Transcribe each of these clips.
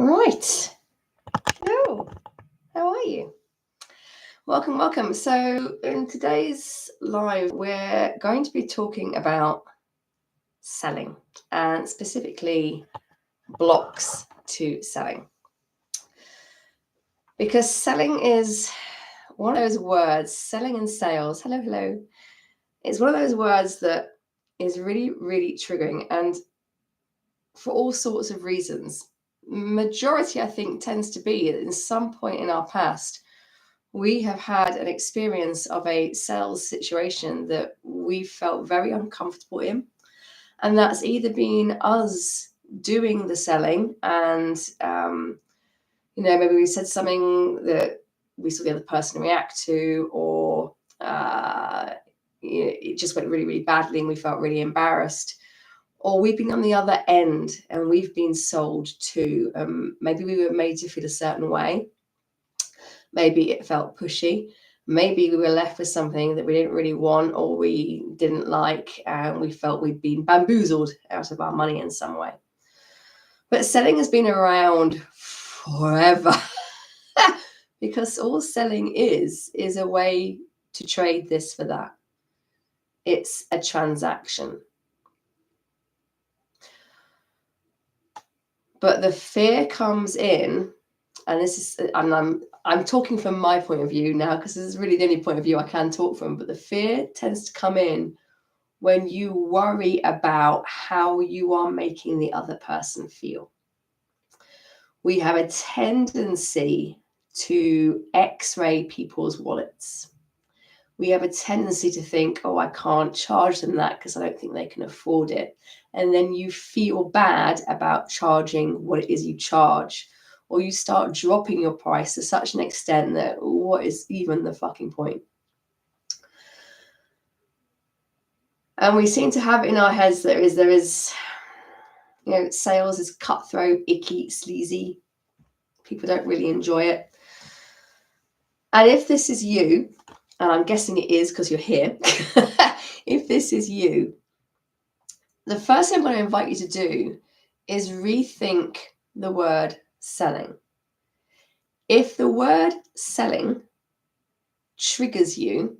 Right. Hello. How are you? Welcome. So, in today's live, we're going to be talking about selling and specifically blocks to selling. Because selling is one of those words, selling and sales. Hello. It's one of those words that is really, really triggering, and for all sorts of reasons. Majority, I think, tends to be at some point in our past, we have had an experience of a sales situation that we felt very uncomfortable in. And that's either been us doing the selling and, maybe we said something that we saw the other person react to, or it just went really, really badly and we felt really embarrassed. Or we've been on the other end and we've been sold to, maybe we were made to feel a certain way. Maybe it felt pushy. Maybe we were left with something that we didn't really want or we didn't like, and we felt we'd been bamboozled out of our money in some way. But selling has been around forever because all selling is a way to trade this for that. It's a transaction. But the fear comes in, and this is, and I'm talking from my point of view now because this is really the only point of view I can talk from, but the fear tends to come in when you worry about how you are making the other person feel. We have a tendency to x-ray people's wallets. We have a tendency to think, oh, I can't charge them that because I don't think they can afford it. And then you feel bad about charging what it is you charge. Or you start dropping your price to such an extent that what is even the fucking point? And we seem to have in our heads there is, sales is cutthroat, icky, sleazy. People don't really enjoy it. And if this is you, and I'm guessing it is because you're here, if this is you, the first thing I'm going to invite you to do is rethink the word selling. If the word selling triggers you,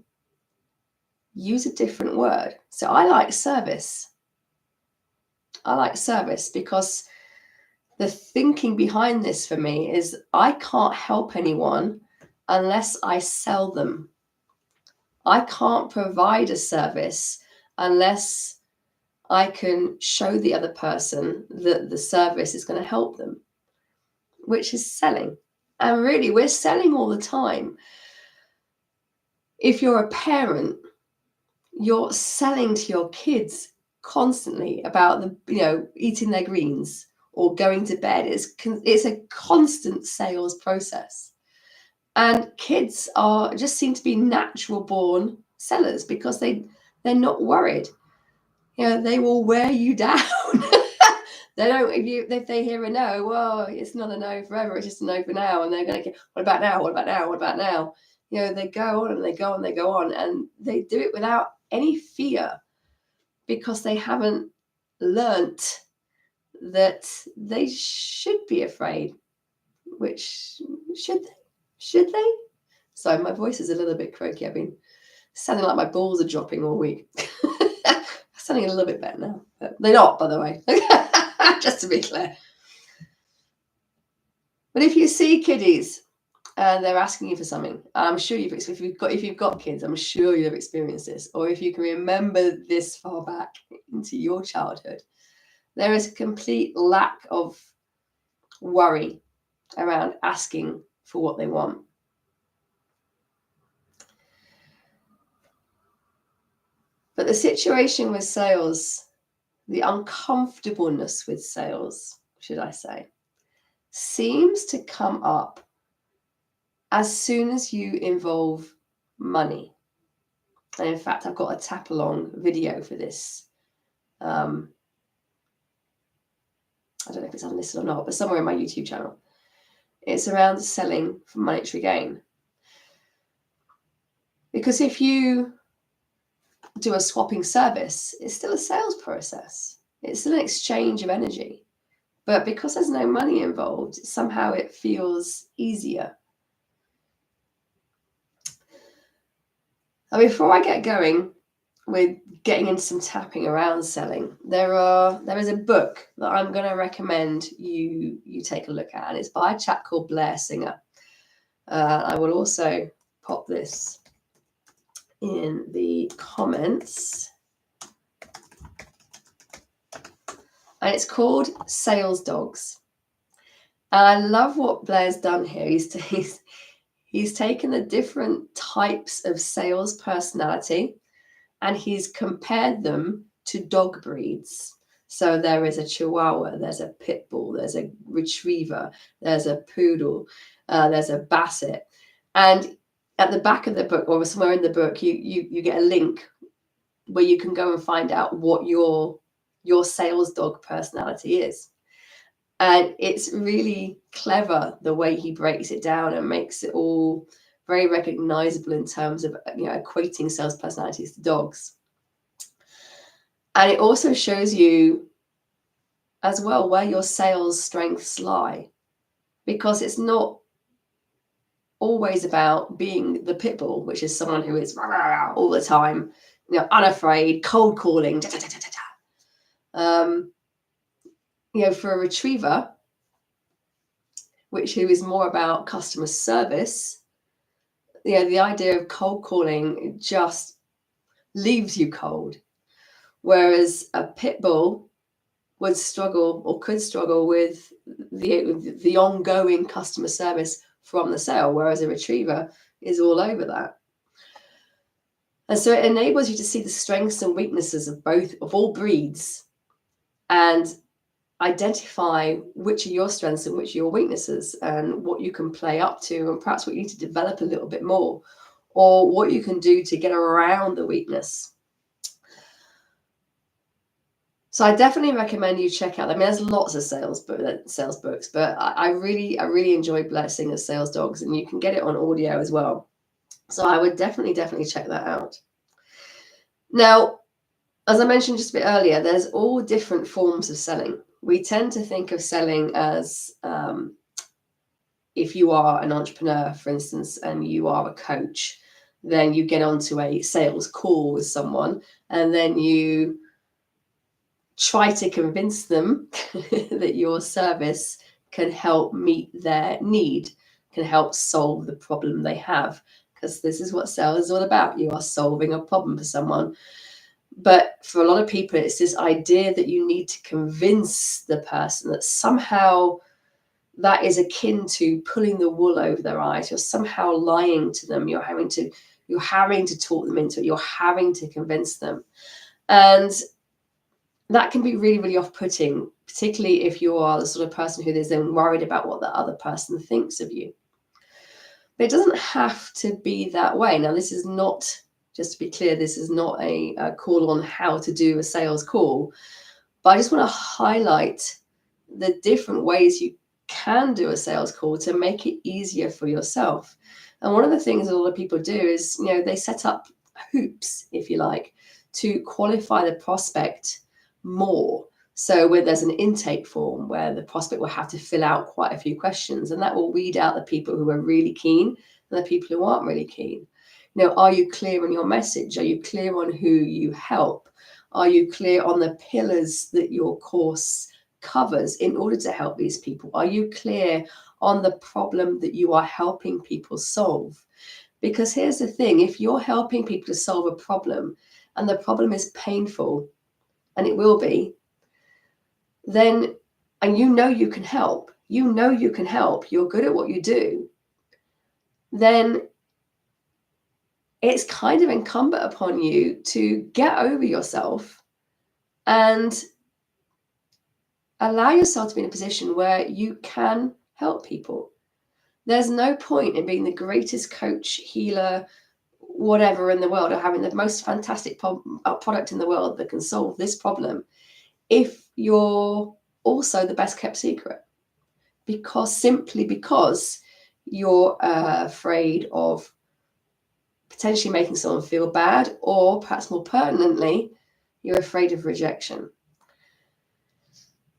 use a different word. So I like service. I like service because the thinking behind this for me is I can't help anyone unless I sell them. I can't provide a service unless I can show the other person that the service is going to help them, which is selling. And really, we're selling all the time. If you're a parent, you're selling to your kids constantly about eating their greens or going to bed. It's a constant sales process. And kids just seem to be natural born sellers because they're not worried. They will wear you down. They don't, if they hear a no, well, it's not a no forever, it's just a no for now. And they're going to, what about now? They go on and they go on, and they do it without any fear because they haven't learnt that they should be afraid. Which, should they? Sorry, my voice is a little bit croaky. I've been sounding like my balls are dropping all week. Sounding a little bit better now. But they're not, by the way. Just to be clear. But if you see kiddies and they're asking you for something, I'm sure if you've got kids, I'm sure you've experienced this. Or if you can remember this far back into your childhood, there is a complete lack of worry around asking for what they want. But the situation with sales, the uncomfortableness with sales, should I say, seems to come up as soon as you involve money. And in fact, I've got a tap along video for this. I don't know if it's unlisted or not, but somewhere in my YouTube channel. It's around selling for monetary gain. Because if you do a swapping service, it's still a sales process. It's still an exchange of energy. But because there's no money involved, somehow it feels easier. And before I get going with getting into some tapping around selling, there is a book that I'm going to recommend you take a look at, and it's by a chap called Blair Singer. I will also pop this in the comments. And it's called Sales Dogs. And I love what Blair's done here. He's taken the different types of sales personality and he's compared them to dog breeds. So there is a Chihuahua, there's a Pit Bull, there's a Retriever, there's a Poodle, there's a Basset. And at the back of the book, or somewhere in the book, you get a link where you can go and find out what your sales dog personality is. And it's really clever the way he breaks it down and makes it all very recognizable in terms of, equating sales personalities to dogs. And it also shows you as well where your sales strengths lie, because it's not always about being the pit bull, which is someone who is all the time, unafraid, cold calling. For a retriever, who is more about customer service, the idea of cold calling just leaves you cold. Whereas a pit bull would struggle or could struggle with the ongoing customer service from the sale, whereas a retriever is all over that. And so it enables you to see the strengths and weaknesses of all breeds and identify which are your strengths and which are your weaknesses and what you can play up to and perhaps what you need to develop a little bit more, or what you can do to get around the weakness. So I definitely recommend you check out. There's lots of sales books, but I really enjoy Blair Singer's Sales Dogs, and you can get it on audio as well. So I would definitely check that out. Now, as I mentioned just a bit earlier, there's all different forms of selling. We tend to think of selling as if you are an entrepreneur, for instance, and you are a coach, then you get onto a sales call with someone, and then you try to convince them that your service can help meet their need, can help solve the problem they have, because this is what sales is all about. You are solving a problem for someone. But for a lot of people, it's this idea that you need to convince the person that somehow that is akin to pulling the wool over their eyes. You're somehow lying to them. You're having to talk them into it. You're having to convince them. And that can be really, really off-putting, particularly if you are the sort of person who is then worried about what the other person thinks of you. But it doesn't have to be that way. Now, this is not, just to be clear, this is not a call on how to do a sales call. But I just want to highlight the different ways you can do a sales call to make it easier for yourself. And one of the things a lot of people do is, they set up hoops, if you like, to qualify the prospect more. So where there's an intake form where the prospect will have to fill out quite a few questions, and that will weed out the people who are really keen and the people who aren't really keen. Are you clear on your message? Are you clear on who you help? Are you clear on the pillars that your course covers in order to help these people? Are you clear on the problem that you are helping people solve? Because here's the thing, if you're helping people to solve a problem and the problem is painful, and it will be, then, and you can help, you're good at what you do, then it's kind of incumbent upon you to get over yourself and allow yourself to be in a position where you can help people. There's no point in being the greatest coach, healer, whatever in the world, or having the most fantastic product in the world that can solve this problem if you're also the best kept secret, because you're afraid of potentially making someone feel bad, or perhaps more pertinently, you're afraid of rejection.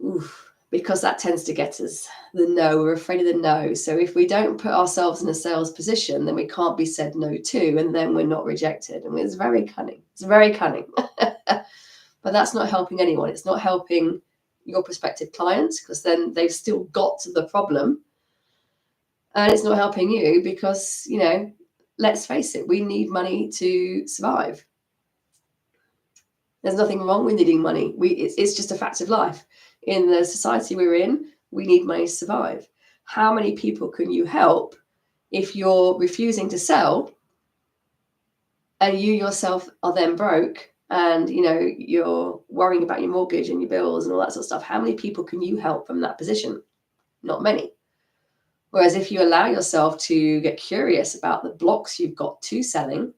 Oof. because that tends to get us the no. We're afraid of the no. So if we don't put ourselves in a sales position, then we can't be said no to, and then we're not rejected. And it's very cunning. It's very cunning. But that's not helping anyone. It's not helping your prospective clients, because then they've still got to the problem. And it's not helping you because, let's face it, we need money to survive. There's nothing wrong with needing money. It's just a fact of life. In the society we're in, we need money to survive. How many people can you help if you're refusing to sell and you yourself are then broke and, you're worrying about your mortgage and your bills and all that sort of stuff? How many people can you help from that position? Not many. Whereas if you allow yourself to get curious about the blocks you've got to selling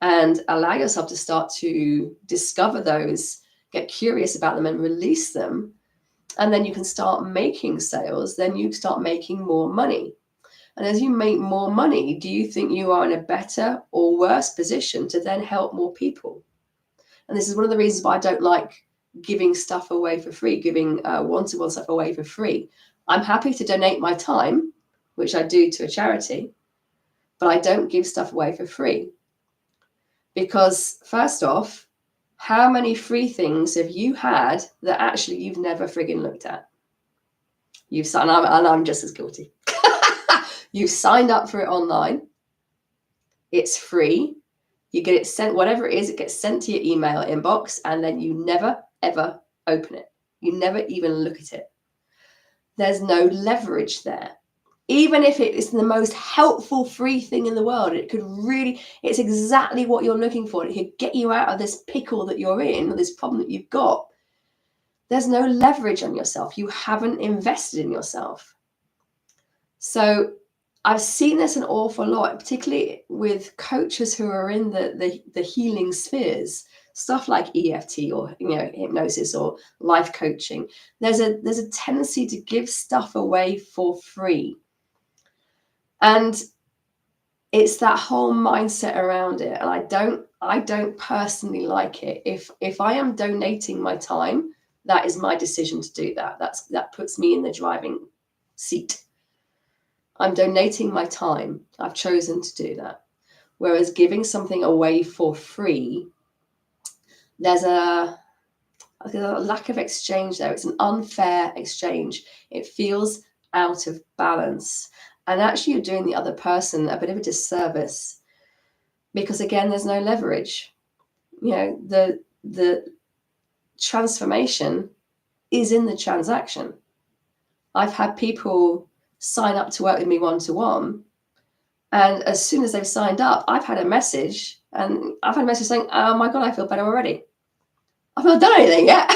and allow yourself to start to discover those, get curious about them and release them, and then you can start making sales, then you start making more money. And as you make more money, do you think you are in a better or worse position to then help more people? And this is one of the reasons why I don't like giving stuff away for free, giving one-to-one stuff away for free. I'm happy to donate my time, which I do to a charity, but I don't give stuff away for free. Because first off, how many free things have you had that actually you've never frigging looked at? You've signed, and I'm just as guilty. You've signed up for it online. It's free. You get it sent, whatever it is, it gets sent to your email inbox, and then you never, ever open it. You never even look at it. There's no leverage there. Even if it is the most helpful free thing in the world, it's exactly what you're looking for. It could get you out of this pickle that you're in, or this problem that you've got. There's no leverage on yourself. You haven't invested in yourself. So I've seen this an awful lot, particularly with coaches who are in the healing spheres, stuff like EFT or hypnosis or life coaching. There's a tendency to give stuff away for free. And it's that whole mindset around it. And I don't personally like it. If I am donating my time, that is my decision to do that. That puts me in the driving seat. I'm donating my time. I've chosen to do that. Whereas giving something away for free, there's a lack of exchange there. It's an unfair exchange. It feels out of balance. And actually, you're doing the other person a bit of a disservice because, again, there's no leverage. The transformation is in the transaction. I've had people sign up to work with me one-to-one, and as soon as they've signed up, I've had a message saying, "Oh my God, I feel better already. I've not done anything yet."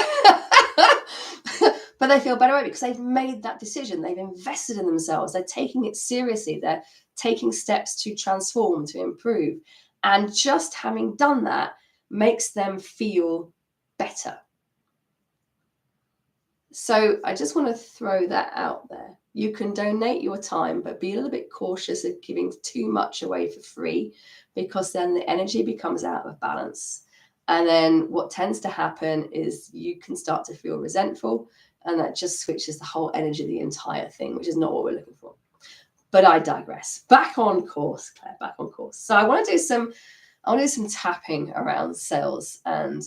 But they feel better already because they've made that decision. They've invested in themselves. They're taking it seriously. They're taking steps to transform, to improve. And just having done that makes them feel better. So I just want to throw that out there. You can donate your time, but be a little bit cautious of giving too much away for free, because then the energy becomes out of balance. And then what tends to happen is you can start to feel resentful, and that just switches the whole energy of the entire thing, which is not what we're looking for. But I digress. Back on course, Claire, back on course. So I want to do some tapping around sales and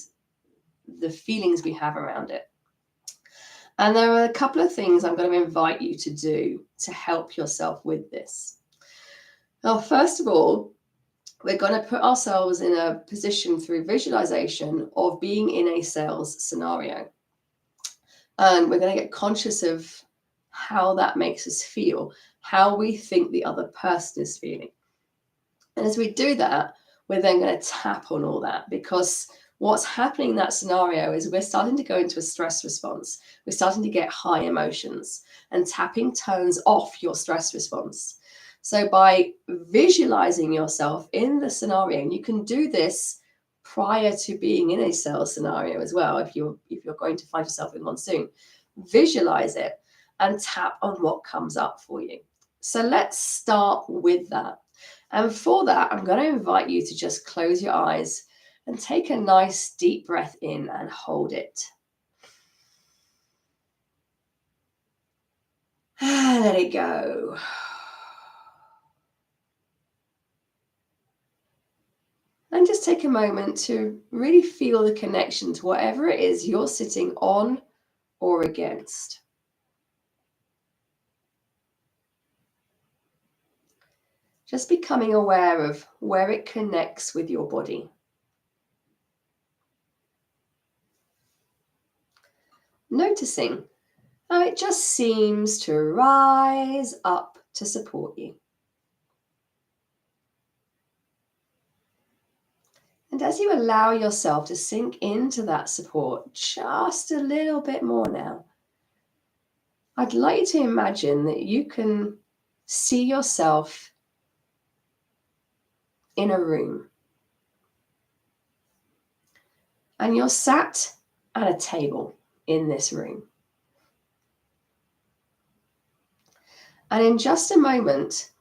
the feelings we have around it. And there are a couple of things I'm going to invite you to do to help yourself with this. Now, first of all, we're going to put ourselves in a position through visualization of being in a sales scenario. And we're going to get conscious of how that makes us feel, how we think the other person is feeling. And as we do that, we're then going to tap on all that, because what's happening in that scenario is we're starting to go into a stress response. We're starting to get high emotions, and tapping turns off your stress response. So by visualizing yourself in the scenario, and you can do this prior to being in a sales scenario as well, if you're going to find yourself in one soon, visualize it and tap on what comes up for you. So let's start with that. And for that, I'm going to invite you to just close your eyes and take a nice deep breath in and hold it. And let it go. And just take a moment to really feel the connection to whatever it is you're sitting on or against. Just becoming aware of where it connects with your body. Noticing how it just seems to rise up to support you. And as you allow yourself to sink into that support just a little bit more now, I'd like you to imagine that you can see yourself in a room. And you're sat at a table in this room. And in just a moment,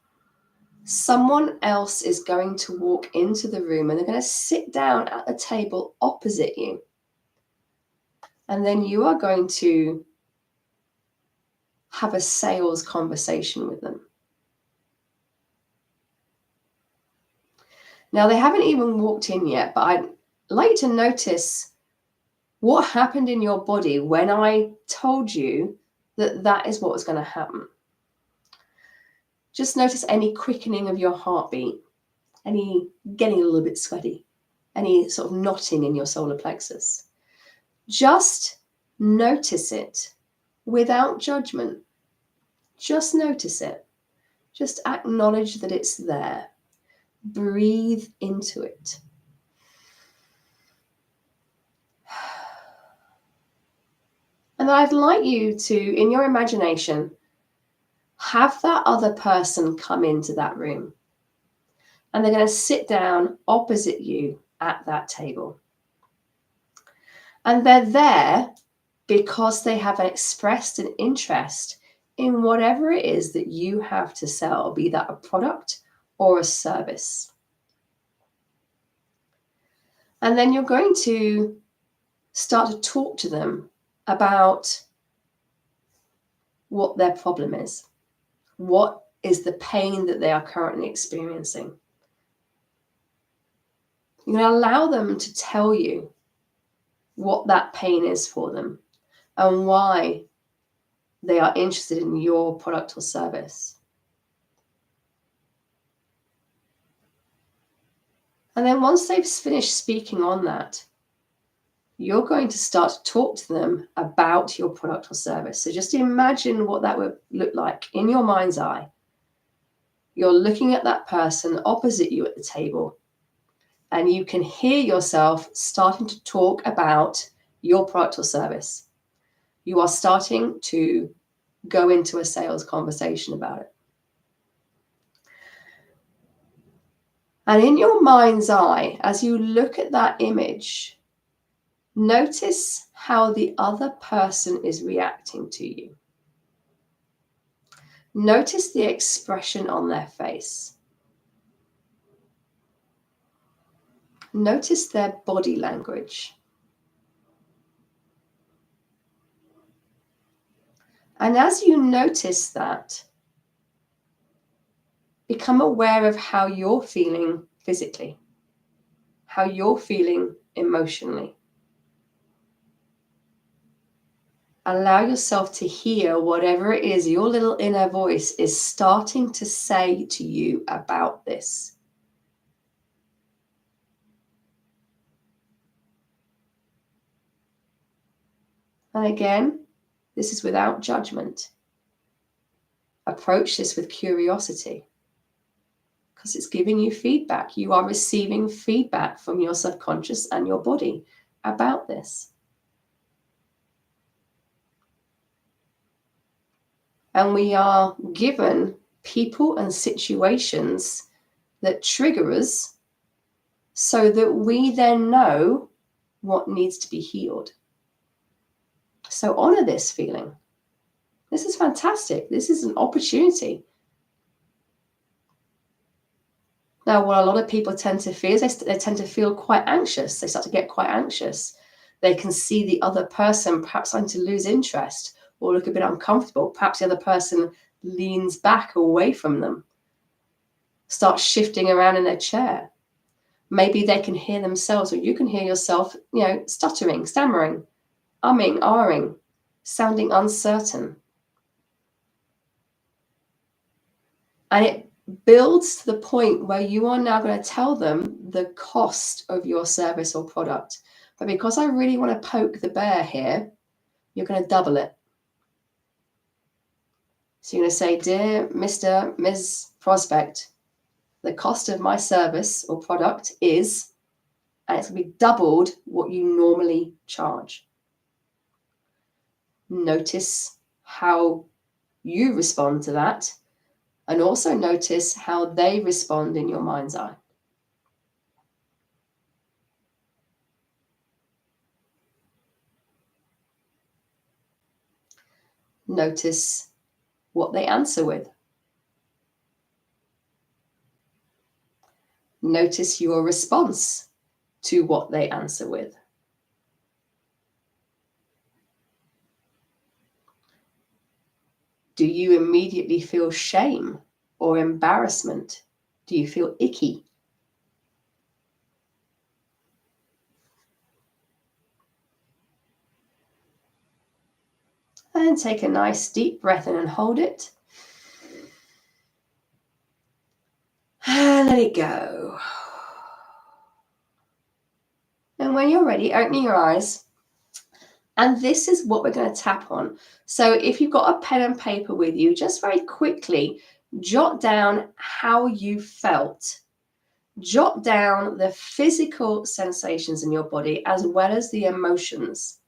someone else is going to walk into the room and they're going to sit down at the table opposite you. And then you are going to have a sales conversation with them. Now, they haven't even walked in yet, but I'd like you to notice what happened in your body when I told you that that is what was going to happen. Just notice any quickening of your heartbeat, any getting a little bit sweaty, any sort of knotting in your solar plexus. Just notice it without judgment. Just notice it. Just acknowledge that it's there. Breathe into it. And I'd like you to, in your imagination, have that other person come into that room. And they're going to sit down opposite you at that table. And they're there because they have expressed an interest in whatever it is that you have to sell, be that a product or a service. And then you're going to start to talk to them about what their problem is. What is the pain that they are currently experiencing? You're going to allow them to tell you what that pain is for them and why they are interested in your product or service. And then once they've finished speaking on that, you're going to start to talk to them about your product or service. So just imagine what that would look like in your mind's eye. You're looking at that person opposite you at the table, and you can hear yourself starting to talk about your product or service. You are starting to go into a sales conversation about it. And in your mind's eye, as you look at that image, notice how the other person is reacting to you. Notice the expression on their face. Notice their body language. And as you notice that, become aware of how you're feeling physically, how you're feeling emotionally. Allow yourself to hear whatever it is your little inner voice is starting to say to you about this. And again, this is without judgment. Approach this with curiosity, because it's giving you feedback. You are receiving feedback from your subconscious and your body about this. And we are given people and situations that trigger us so that we then know what needs to be healed. So honor this feeling. This is fantastic. This is an opportunity. Now, what a lot of people tend to feel is they tend to feel quite anxious. They start to get quite anxious. They can see the other person perhaps starting to lose interest or look a bit uncomfortable. Perhaps the other person leans back away from them, starts shifting around in their chair. Maybe they can hear themselves, or you can hear yourself, stuttering, stammering, umming, ahhing, sounding uncertain. And it builds to the point where you are now going to tell them the cost of your service or product. But because I really want to poke the bear here, you're going to double it. So you're going to say, dear Mr., Ms. Prospect, the cost of my service or product is, and it's going to be doubled what you normally charge. Notice how you respond to that, and also notice how they respond in your mind's eye. Notice what they answer with. Notice your response to what they answer with. Do you immediately feel shame or embarrassment? Do you feel icky? And take a nice deep breath in and hold it. And let it go. And when you're ready, open your eyes. And this is what we're going to tap on. So if you've got a pen and paper with you, just very quickly jot down how you felt. Jot down the physical sensations in your body as well as the emotions.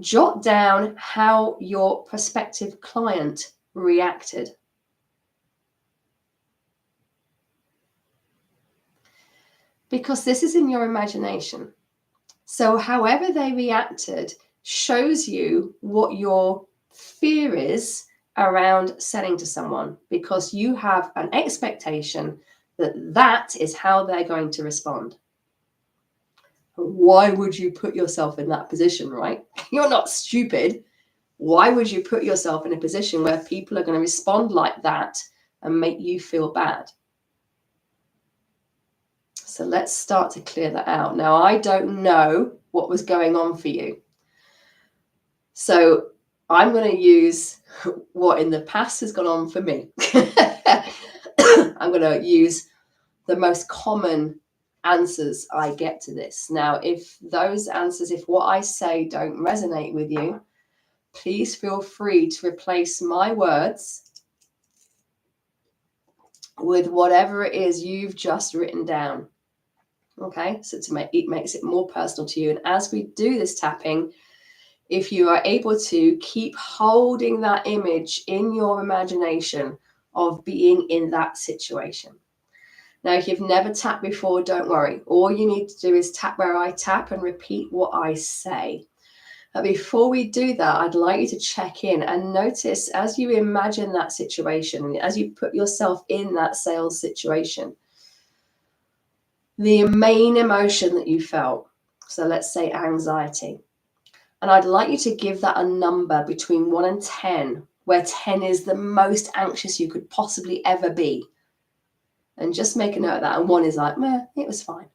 Jot down how your prospective client reacted. Because this is in your imagination. So however they reacted shows you what your fear is around selling to someone, because you have an expectation that that is how they're going to respond. Why would you put yourself in that position, right? You're not stupid. Why would you put yourself in a position where people are going to respond like that and make you feel bad? So let's start to clear that out. Now, I don't know what was going on for you. So I'm going to use what in the past has gone on for me. I'm going to use the most common answers I get to this. Now, if those answers, if what I say don't resonate with you, please feel free to replace my words with whatever it is you've just written down. Okay, so it makes it more personal to you. And as we do this tapping, if you are able to keep holding that image in your imagination of being in that situation. Now, if you've never tapped before, don't worry. All you need to do is tap where I tap and repeat what I say. But before we do that, I'd like you to check in and notice as you imagine that situation, as you put yourself in that sales situation, the main emotion that you felt. So let's say anxiety. And I'd like you to give that a number between 1 and 10, where 10 is the most anxious you could possibly ever be. And just make a note of that. And 1 is like, meh, it was fine.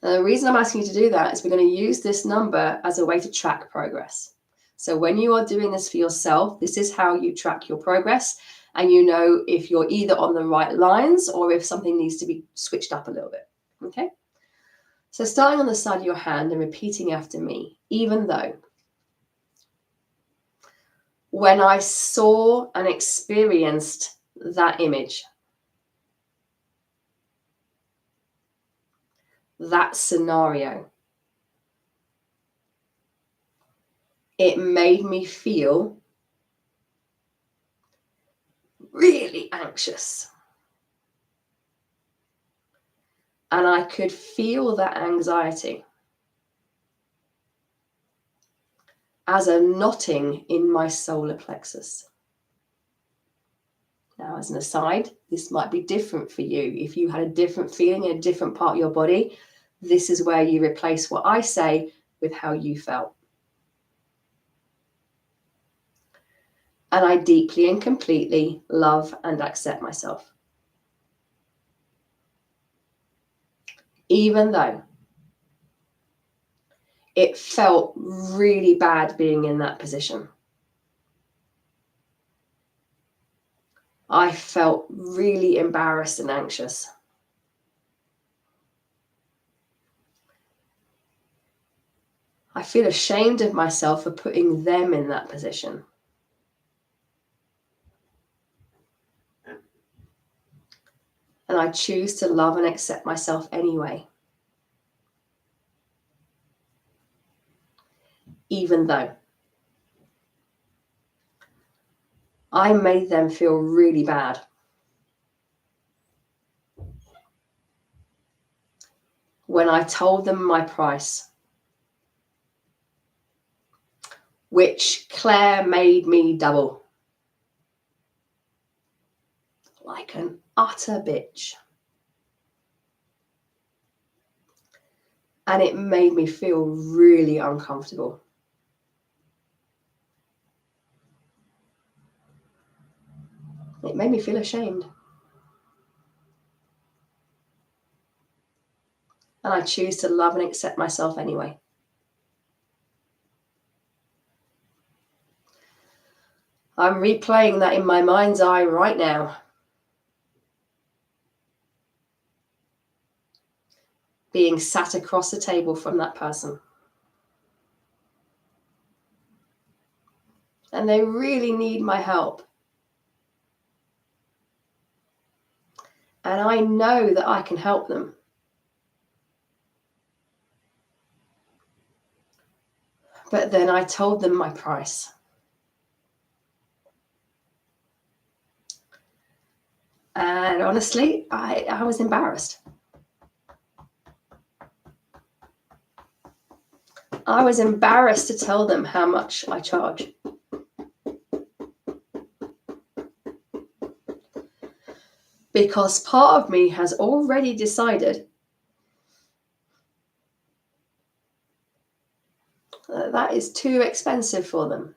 Now, the reason I'm asking you to do that is we're going to use this number as a way to track progress. So when you are doing this for yourself, this is how you track your progress. And you know if you're either on the right lines or if something needs to be switched up a little bit. Okay? So starting on the side of your hand and repeating after me, even though. When I saw and experienced that image, that scenario, it made me feel really anxious. And I could feel that anxiety as a knotting in my solar plexus. Now, as an aside, this might be different for you. If you had a different feeling in a different part of your body, this is where you replace what I say with how you felt. And I deeply and completely love and accept myself. Even though it felt really bad being in that position. I felt really embarrassed and anxious. I feel ashamed of myself for putting them in that position. And I choose to love and accept myself anyway. Even though I made them feel really bad. When I told them my price, which Claire made me double. Like an utter bitch. And it made me feel really uncomfortable. It made me feel ashamed. And I choose to love and accept myself anyway. I'm replaying that in my mind's eye right now. Being sat across the table from that person. And they really need my help. And I know that I can help them. But then I told them my price. And honestly, I was embarrassed. I was embarrassed to tell them how much I charge. Because part of me has already decided that that is too expensive for them.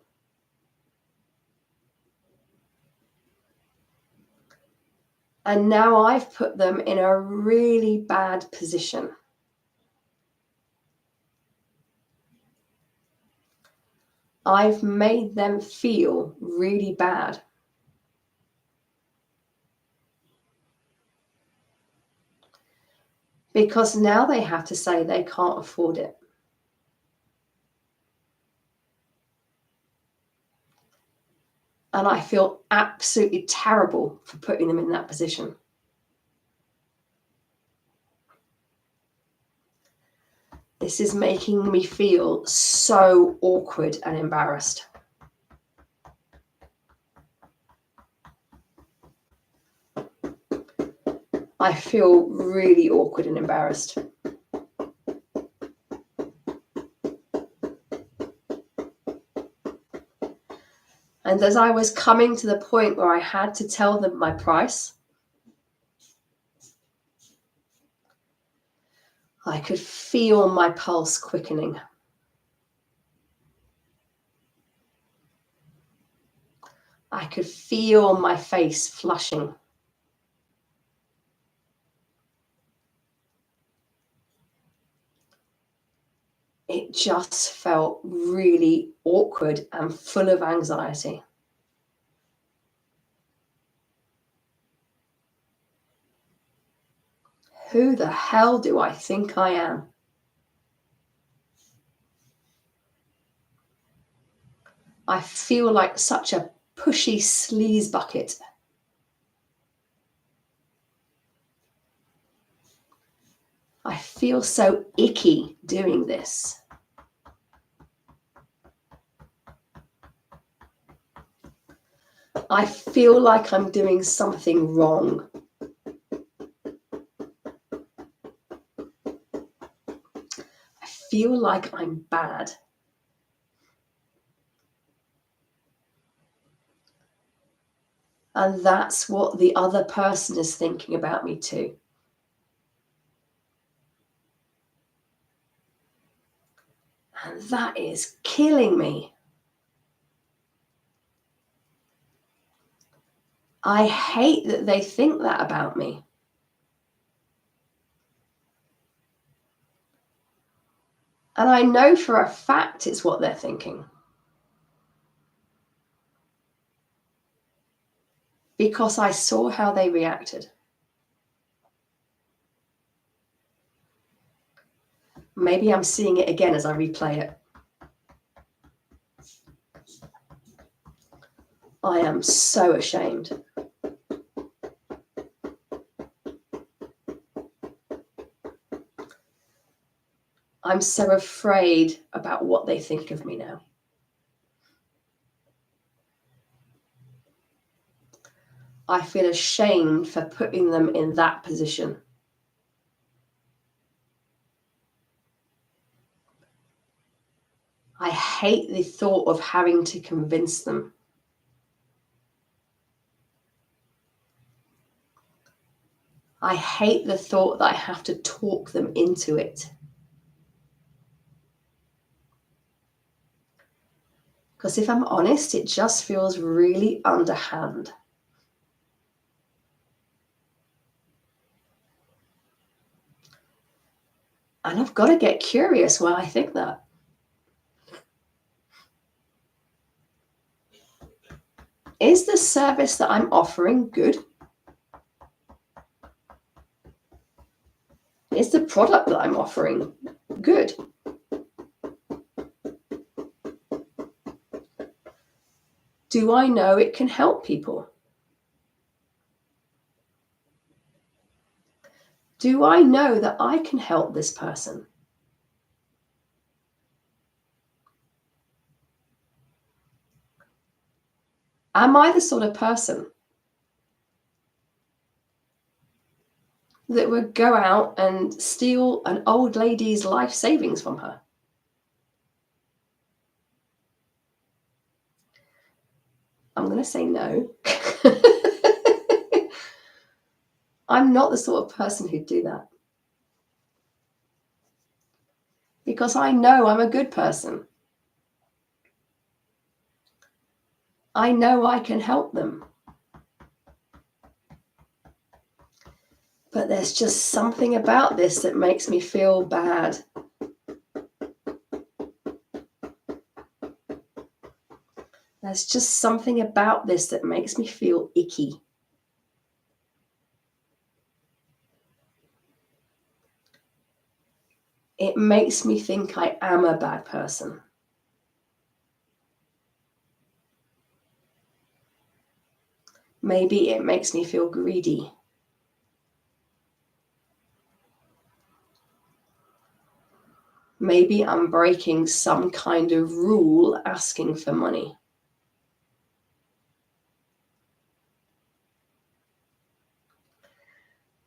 And now I've put them in a really bad position. I've made them feel really bad. Because now they have to say they can't afford it. And I feel absolutely terrible for putting them in that position. This is making me feel so awkward and embarrassed. I feel really awkward and embarrassed. And as I was coming to the point where I had to tell them my price, I could feel my pulse quickening. I could feel my face flushing. It just felt really awkward and full of anxiety. Who the hell do I think I am? I feel like such a pushy sleaze bucket. I feel so icky doing this. I feel like I'm doing something wrong. I feel like I'm bad. And that's what the other person is thinking about me too. And that is killing me. I hate that they think that about me. And I know for a fact it's what they're thinking. Because I saw how they reacted. Maybe I'm seeing it again as I replay it. I am so ashamed. I'm so afraid about what they think of me now. I feel ashamed for putting them in that position. I hate the thought of having to convince them. I hate the thought that I have to talk them into it. Because if I'm honest, it just feels really underhand. And I've got to get curious why I think that. Is the service that I'm offering good? Is the product that I'm offering good? Do I know it can help people? Do I know that I can help this person? Am I the sort of person that would go out and steal an old lady's life savings from her? I'm going to say no. I'm not the sort of person who'd do that. Because I know I'm a good person. I know I can help them. But there's just something about this that makes me feel bad. There's just something about this that makes me feel icky. It makes me think I am a bad person. Maybe it makes me feel greedy. Maybe I'm breaking some kind of rule asking for money.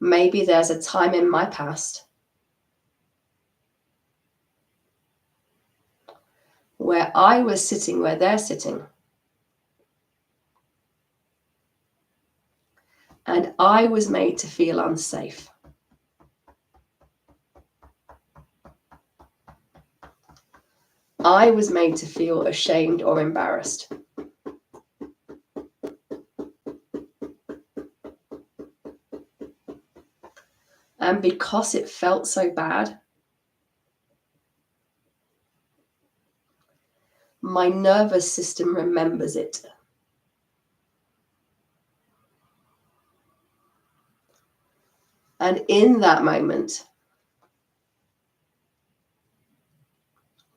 Maybe there's a time in my past where I was sitting where they're sitting. And I was made to feel unsafe. I was made to feel ashamed or embarrassed. And because it felt so bad, my nervous system remembers it. And in that moment,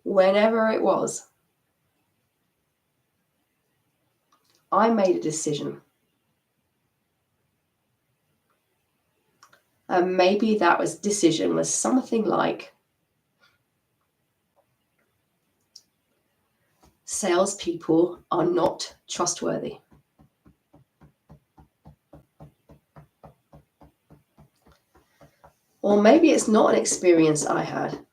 whenever it was, I made a decision. And maybe that decision was something like, salespeople are not trustworthy. Or maybe it's not an experience I had.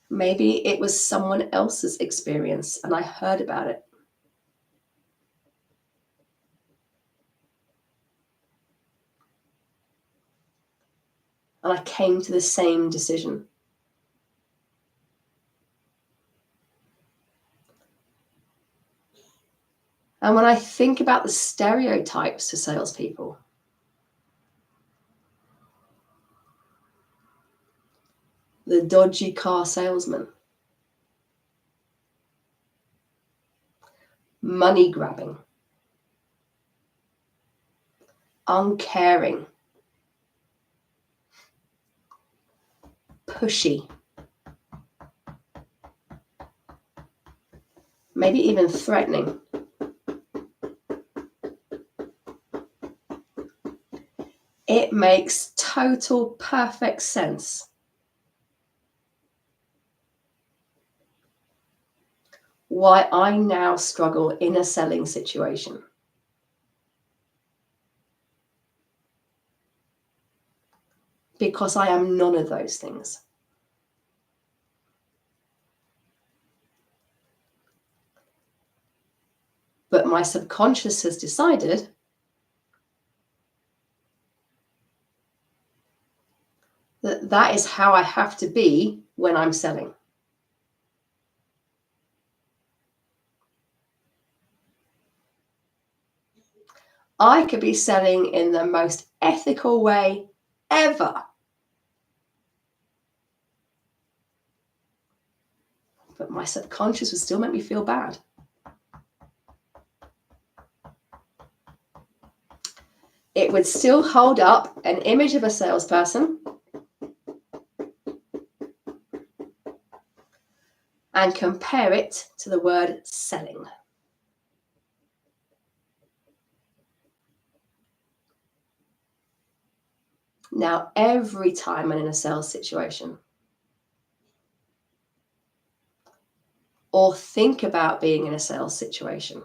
Maybe it was someone else's experience and I heard about it. And I came to the same decision. And when I think about the stereotypes for salespeople, the dodgy car salesman, money grabbing, uncaring, pushy, maybe even threatening. It makes total perfect sense why I now struggle in a selling situation. Because I am none of those things. But my subconscious has decided that that is how I have to be when I'm selling. I could be selling in the most ethical way ever. But my subconscious would still make me feel bad. It would still hold up an image of a salesperson and compare it to the word selling. Now, every time I'm in a sales situation or think about being in a sales situation,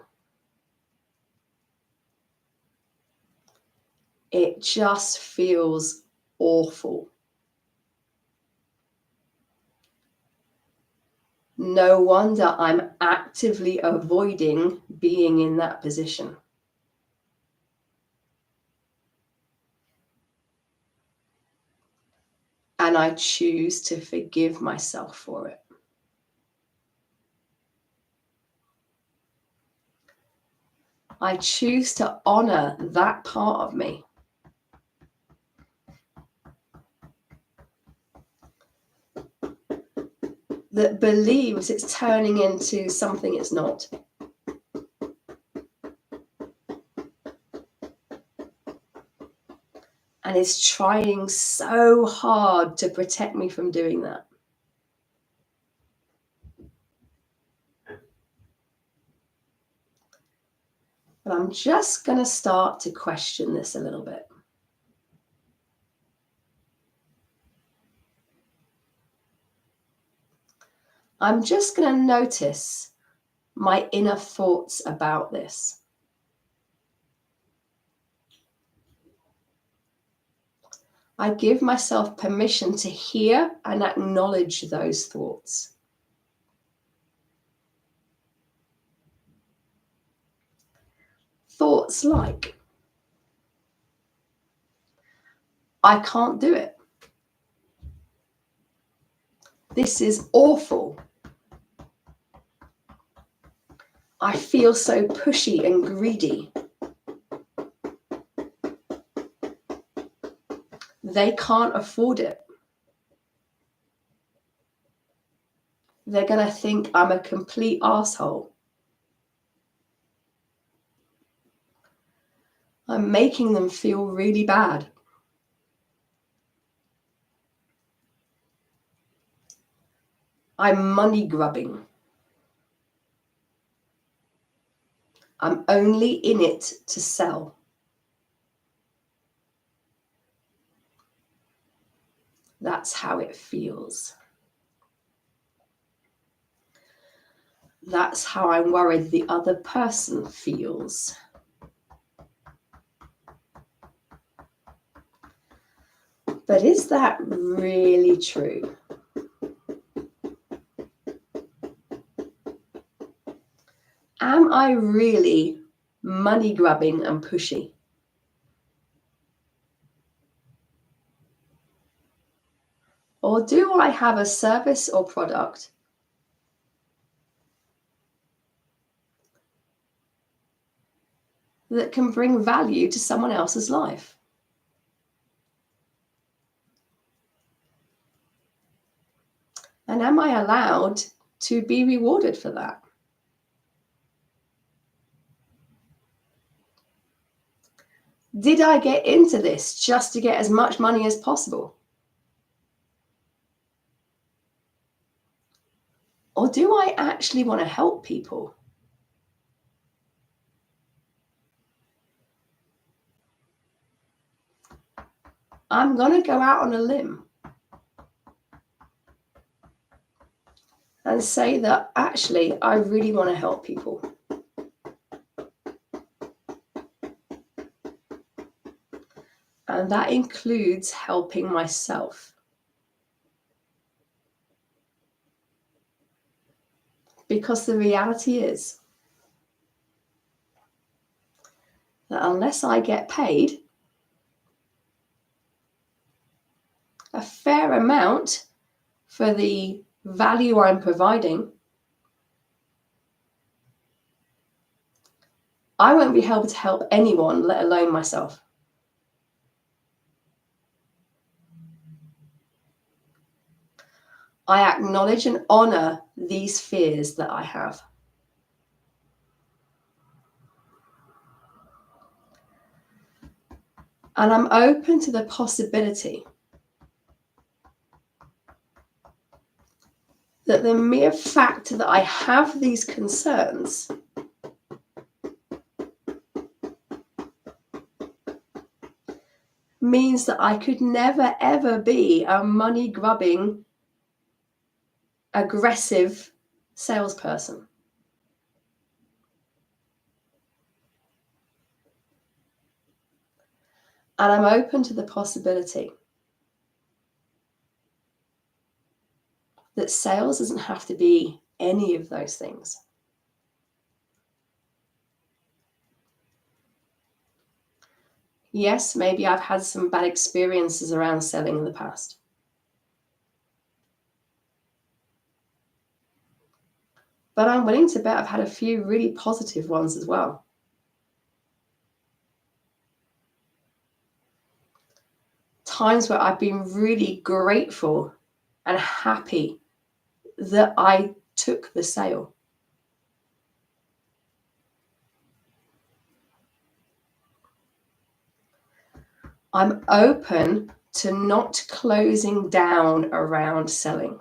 it just feels awful. No wonder I'm actively avoiding being in that position. And I choose to forgive myself for it. I choose to honor that part of me. That believes it's turning into something it's not. And is trying so hard to protect me from doing that. But I'm just going to start to question this a little bit. I'm just going to notice my inner thoughts about this. I give myself permission to hear and acknowledge those thoughts. Thoughts like, I can't do it. This is awful. I feel so pushy and greedy. They can't afford it. They're going to think I'm a complete asshole. I'm making them feel really bad. I'm money grubbing. I'm only in it to sell. That's how it feels. That's how I'm worried the other person feels. But is that really true? Am I really money grubbing and pushy? Or do I have a service or product that can bring value to someone else's life. And am I allowed to be rewarded for that? Did I get into this just to get as much money as possible? Or do I actually want to help people? I'm going to go out on a limb and say that actually I really want to help people. And that includes helping myself. Because the reality is that unless I get paid a fair amount for the value I'm providing, I won't be able to help anyone, let alone myself. I acknowledge and honor these fears that I have. And I'm open to the possibility that the mere fact that I have these concerns means that I could never, ever be a money-grubbing, aggressive salesperson. And I'm open to the possibility that sales doesn't have to be any of those things. Yes, maybe I've had some bad experiences around selling in the past. But I'm willing to bet I've had a few really positive ones as well. Times where I've been really grateful and happy that I took the sale. I'm open to not closing down around selling.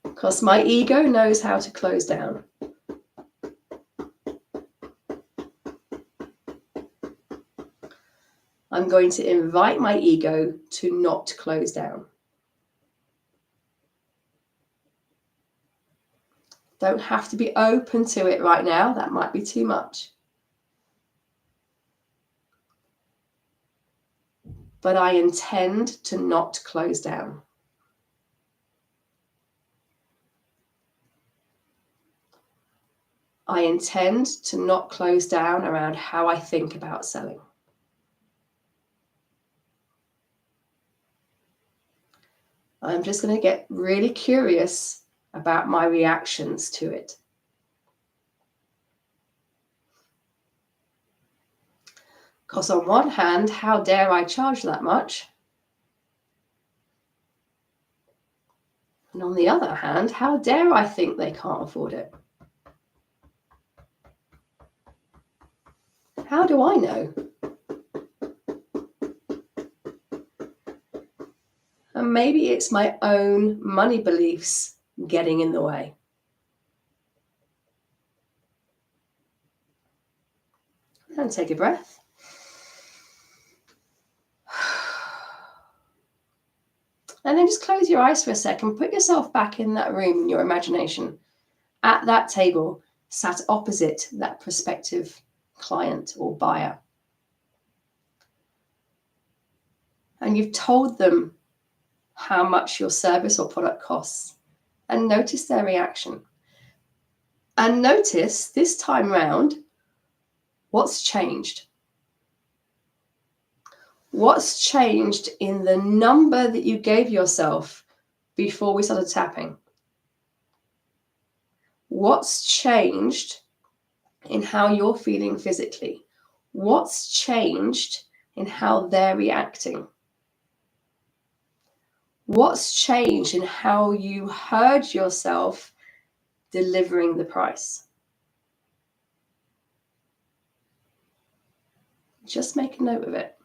Because my ego knows how to close down. I'm going to invite my ego to not close down. Don't have to be open to it right now. That might be too much. But I intend to not close down. I intend to not close down around how I think about selling. I'm just going to get really curious about my reactions to it. Because on one hand, how dare I charge that much? And on the other hand, how dare I think they can't afford it? How do I know? And maybe it's my own money beliefs getting in the way. And take a breath. And then just close your eyes for a second. Put yourself back in that room in your imagination, at that table, sat opposite that prospective client or buyer. And you've told them how much your service or product costs, and notice their reaction. And notice this time round, what's changed? What's changed in the number that you gave yourself before we started tapping? What's changed in how you're feeling physically? What's changed in how they're reacting? What's changed in how you heard yourself delivering the price? Just make a note of it.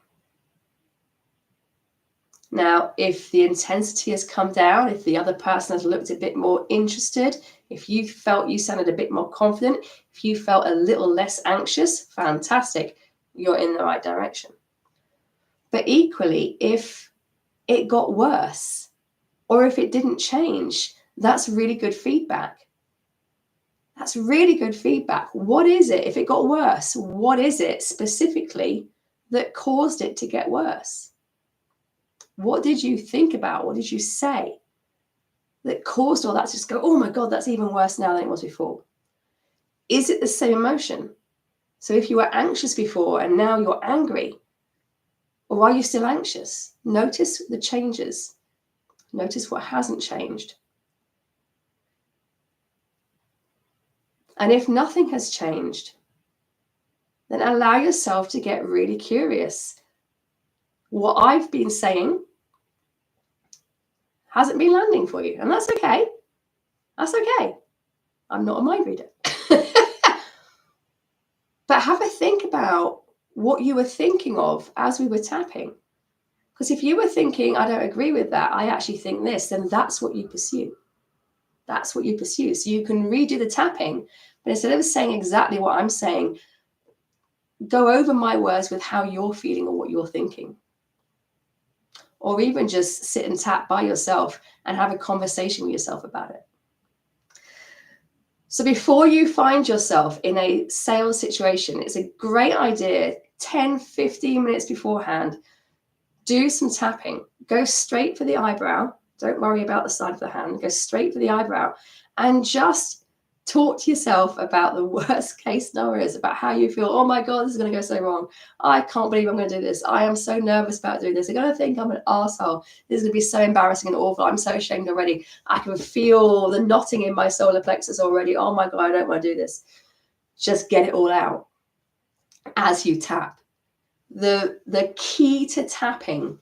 Now, if the intensity has come down, if the other person has looked a bit more interested, if you felt you sounded a bit more confident, if you felt a little less anxious, fantastic, you're in the right direction. But equally, if it got worse or if it didn't change, that's really good feedback. That's really good feedback. What is it? If it got worse, what is it specifically that caused it to get worse? What did you think about? What did you say that caused all that to just go, oh my God, that's even worse now than it was before? Is it the same emotion? So if you were anxious before and now you're angry, or are you still anxious? Notice the changes. Notice what hasn't changed. And if nothing has changed, then allow yourself to get really curious. What I've been saying hasn't been landing for you, and that's okay. That's okay. I'm not a mind reader. But have a think about what you were thinking of as we were tapping. Because if you were thinking, I don't agree with that, I actually think this, then that's what you pursue. That's what you pursue. So you can redo the tapping, but instead of saying exactly what I'm saying, go over my words with how you're feeling or what you're thinking. Or even just sit and tap by yourself and have a conversation with yourself about it. So before you find yourself in a sales situation, it's a great idea, 10, 15 minutes beforehand, do some tapping. Go straight for the eyebrow. Don't worry about the side of the hand. Go straight for the eyebrow and just talk to yourself about the worst case scenarios, about how you feel. Oh my God, this is going to go so wrong. I can't believe I'm going to do this. I am so nervous about doing this. They're going to think I'm an arsehole. This is going to be so embarrassing and awful. I'm so ashamed already. I can feel the knotting in my solar plexus already. Oh my God, I don't want to do this. Just get it all out as you tap. The key to tapping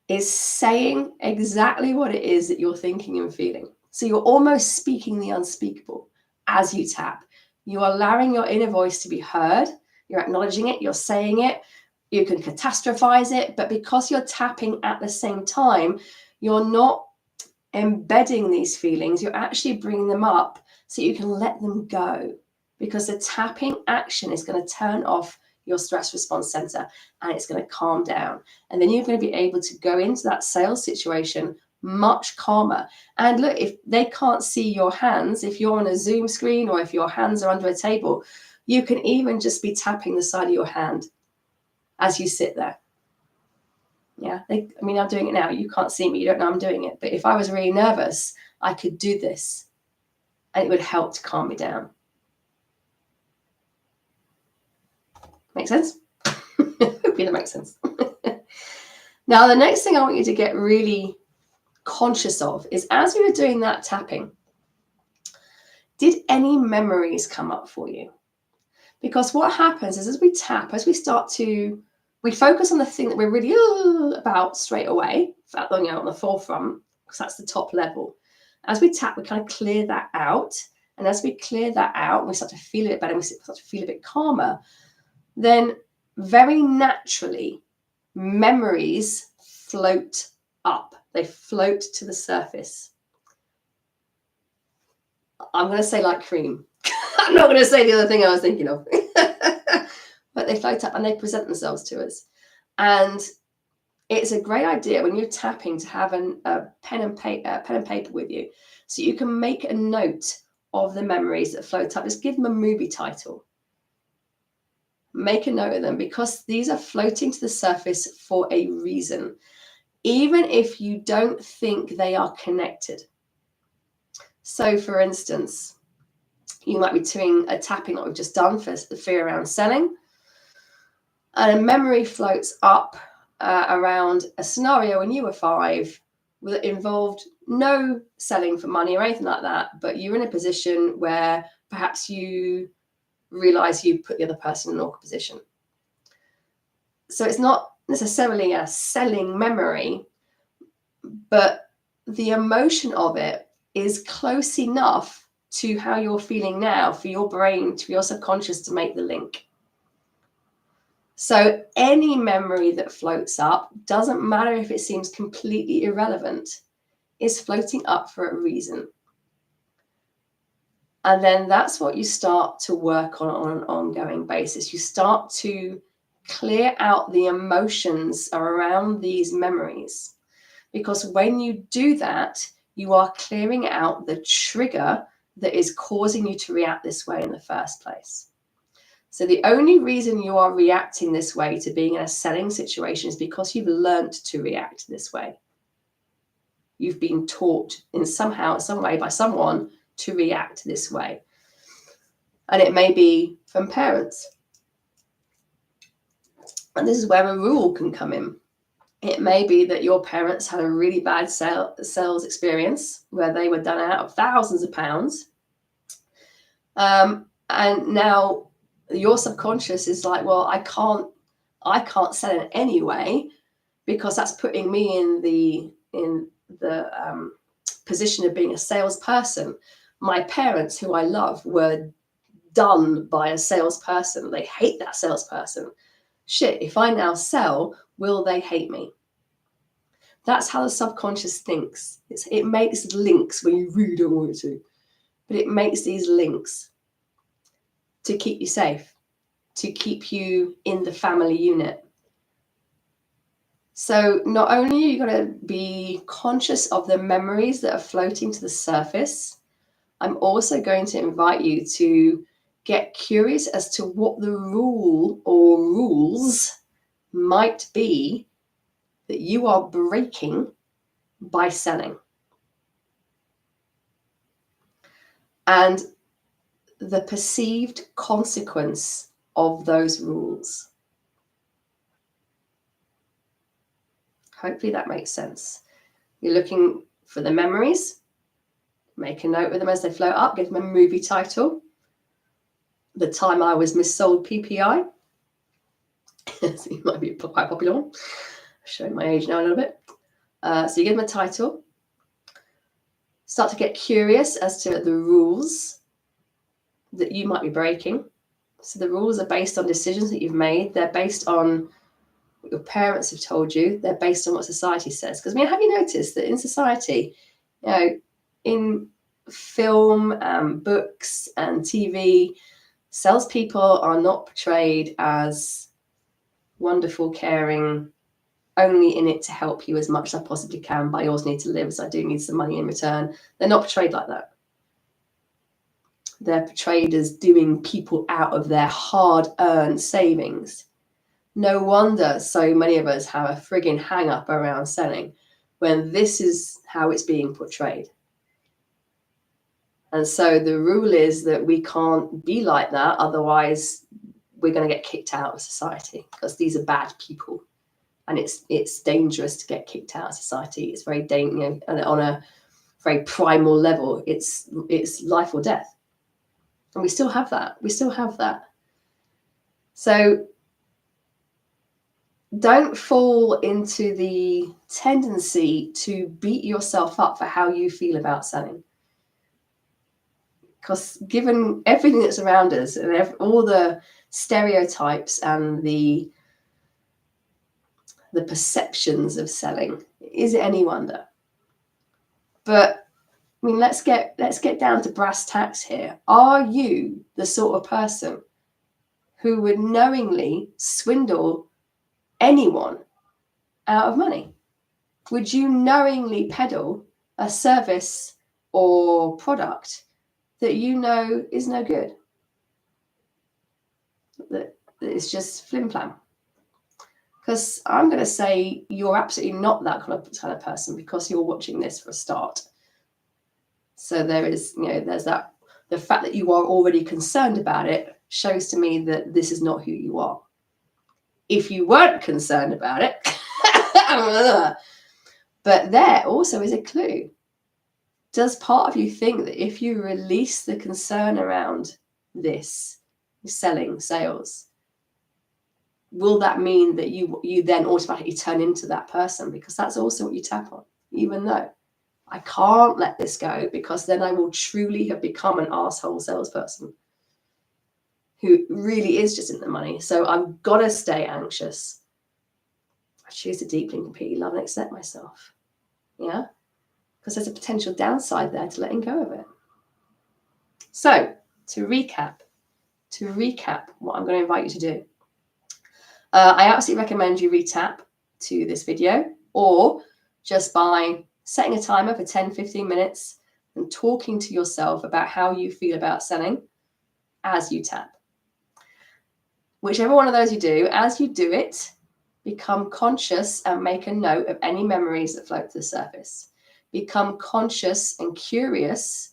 is saying exactly what it is that you're thinking and feeling. So you're almost speaking the unspeakable as you tap. You're allowing your inner voice to be heard. You're acknowledging it. You're saying it. You can catastrophize it. But because you're tapping at the same time, you're not embedding these feelings. You're actually bringing them up so you can let them go. Because the tapping action is going to turn off your stress response center and it's going to calm down. And then you're going to be able to go into that sales situation much calmer. And look, if they can't see your hands, if you're on a Zoom screen or if your hands are under a table, you can even just be tapping the side of your hand as you sit there. Yeah, I'm doing it now. You can't see me. You don't know I'm doing it. But if I was really nervous, I could do this and it would help to calm me down. Make sense? Hopefully that makes sense. Now, the next thing I want you to get really conscious of is as we were doing that tapping, did any memories come up for you? Because what happens is as we tap, as we focus on the thing that we're really about straight away, on the forefront, because that's the top level. As we tap, we kind of clear that out. And as we clear that out, we start to feel a bit better, we start to feel a bit calmer, then very naturally, memories float up. They float to the surface. I'm going to say like cream. I'm not going to say the other thing I was thinking of. But they float up and they present themselves to us. And it's a great idea when you're tapping to have a pen and paper with you, so you can make a note of the memories that float up. Just give them a movie title. Make a note of them because these are floating to the surface for a reason, even if you don't think they are connected. So, for instance, you might be doing a tapping like we've just done for the fear around selling, and a memory floats up around a scenario when you were 5 that involved no selling for money or anything like that, but you're in a position where perhaps you realize you put the other person in an awkward position. So it's not necessarily a selling memory, but the emotion of it is close enough to how you're feeling now for your brain, for your subconscious to make the link. So any memory that floats up, doesn't matter if it seems completely irrelevant, is floating up for a reason. And then that's what you start to work on an ongoing basis. You start to clear out the emotions around these memories. Because when you do that, you are clearing out the trigger that is causing you to react this way in the first place. So the only reason you are reacting this way to being in a selling situation is because you've learned to react this way. You've been taught in some way by someone to react this way. And it may be from parents. And this is where a rule can come in. It may be that your parents had a really bad sales experience where they were done out of thousands of pounds. And now your subconscious is like, well, I can't sell it anyway, because that's putting me in the position of being a salesperson. My parents, who I love, were done by a salesperson. They hate that salesperson. Shit, if I now sell, will they hate me? That's how the subconscious thinks. It makes links when you really don't want it to. But it makes these links to keep you safe, to keep you in the family unit. So not only are you going to be conscious of the memories that are floating to the surface, I'm also going to invite you to get curious as to what the rule or rules might be that you are breaking by selling. And the perceived consequence of those rules. Hopefully that makes sense. You're looking for the memories. Make a note of them as they float up. Give them a movie title. The Time I Was Missold PPI. So it might be quite a popular one. Showing my age now a little bit. So you give them a title. Start to get curious as to the rules that you might be breaking. So the rules are based on decisions that you've made. They're based on what your parents have told you. They're based on what society says. Because have you noticed that in society, in film, books and TV, salespeople are not portrayed as wonderful, caring, only in it to help you as much as I possibly can, but I also need to live, so I do need some money in return. They're not portrayed like that. They're portrayed as doing people out of their hard-earned savings. No wonder so many of us have a frigging hang-up around selling when this is how it's being portrayed. And so the rule is that we can't be like that, otherwise we're going to get kicked out of society, because these are bad people. And it's dangerous to get kicked out of society. It's very dangerous, and on a very primal level, it's life or death. And we still have that. So don't fall into the tendency to beat yourself up for how you feel about selling. Because given everything that's around us and all the stereotypes and the perceptions of selling, is it any wonder? But let's get down to brass tacks here. Are you the sort of person who would knowingly swindle anyone out of money? Would you knowingly peddle a service or product that you know is no good? That it's just flim-flam? Because I'm going to say you're absolutely not that kind of person, because you're watching this for a start. So there's that. The fact that you are already concerned about it shows to me that this is not who you are. If you weren't concerned about it, But there also is a clue. Does part of you think that if you release the concern around this, selling, sales, will that mean that you then automatically turn into that person? Because that's also what you tap on, even though I can't let this go because then I will truly have become an asshole salesperson who really is just in the money. So I've got to stay anxious. I choose to deeply and completely love and accept myself. Yeah? Because there's a potential downside there to letting go of it. So to recap what I'm going to invite you to do. I absolutely recommend you retap to this video, or just by setting a timer for 10-15 minutes and talking to yourself about how you feel about selling as you tap. Whichever one of those you do, as you do it, become conscious and make a note of any memories that float to the surface. Become conscious and curious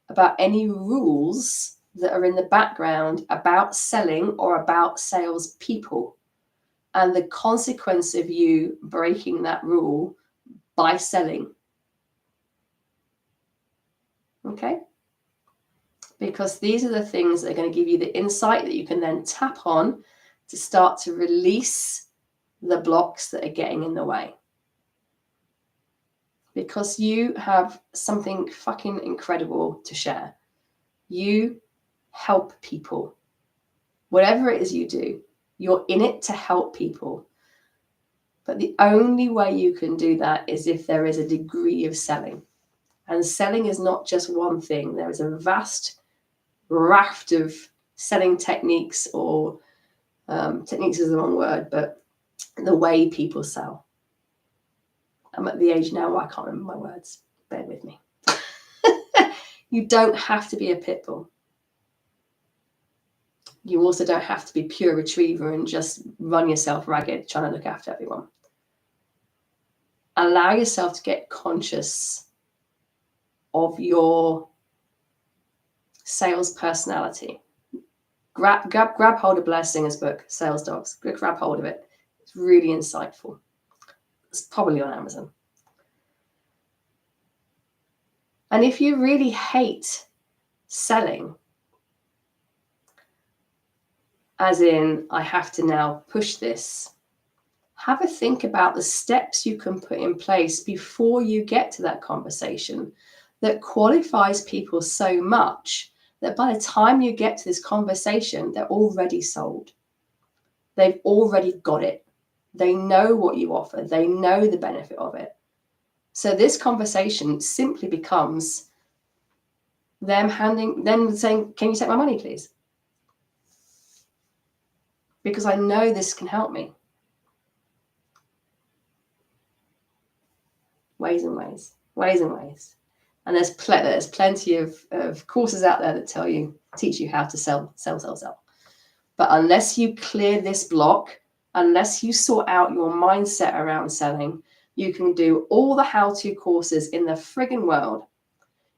about any rules that are in the background about selling or about salespeople, and the consequence of you breaking that rule by selling. Okay? Because these are the things that are going to give you the insight that you can then tap on to start to release the blocks that are getting in the way. Because you have something fucking incredible to share. You help people. Whatever it is you do, you're in it to help people. But the only way you can do that is if there is a degree of selling. And selling is not just one thing. There is a vast raft of selling techniques, or techniques is the wrong word, but the way people sell. I'm at the age now where I can't remember my words. Bear with me. You don't have to be a pit bull. You also don't have to be pure retriever and just run yourself ragged trying to look after everyone. Allow yourself to get conscious of your sales personality. Grab hold of Blair Singer's book, Sales Dogs. Grab hold of it. It's really insightful. It's probably on Amazon. And if you really hate selling, as in, I have to now push this, have a think about the steps you can put in place before you get to that conversation that qualifies people so much that by the time you get to this conversation, they're already sold. They've already got it. They know what you offer. They know the benefit of it. So this conversation simply becomes them saying, can you take my money, please? Because I know this can help me. Ways and ways. And there's plenty of courses out there that teach you how to sell. But unless you clear this block, unless you sort out your mindset around selling, you can do all the how-to courses in the friggin' world.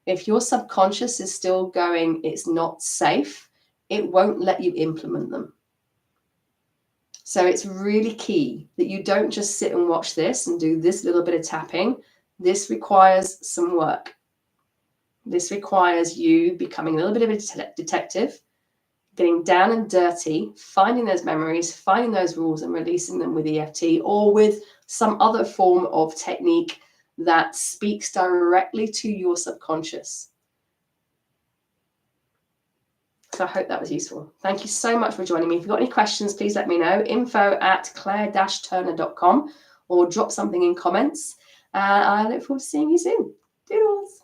If your subconscious is still going, it's not safe, it won't let you implement them. So it's really key that you don't just sit and watch this and do this little bit of tapping. This requires some work. This requires you becoming a little bit of a detective, getting down and dirty, finding those memories, finding those rules and releasing them with EFT or with some other form of technique that speaks directly to your subconscious. So I hope that was useful. Thank you so much for joining me. If you've got any questions, please let me know. info@claire-turner.com or drop something in comments. I look forward to seeing you soon. Doodles.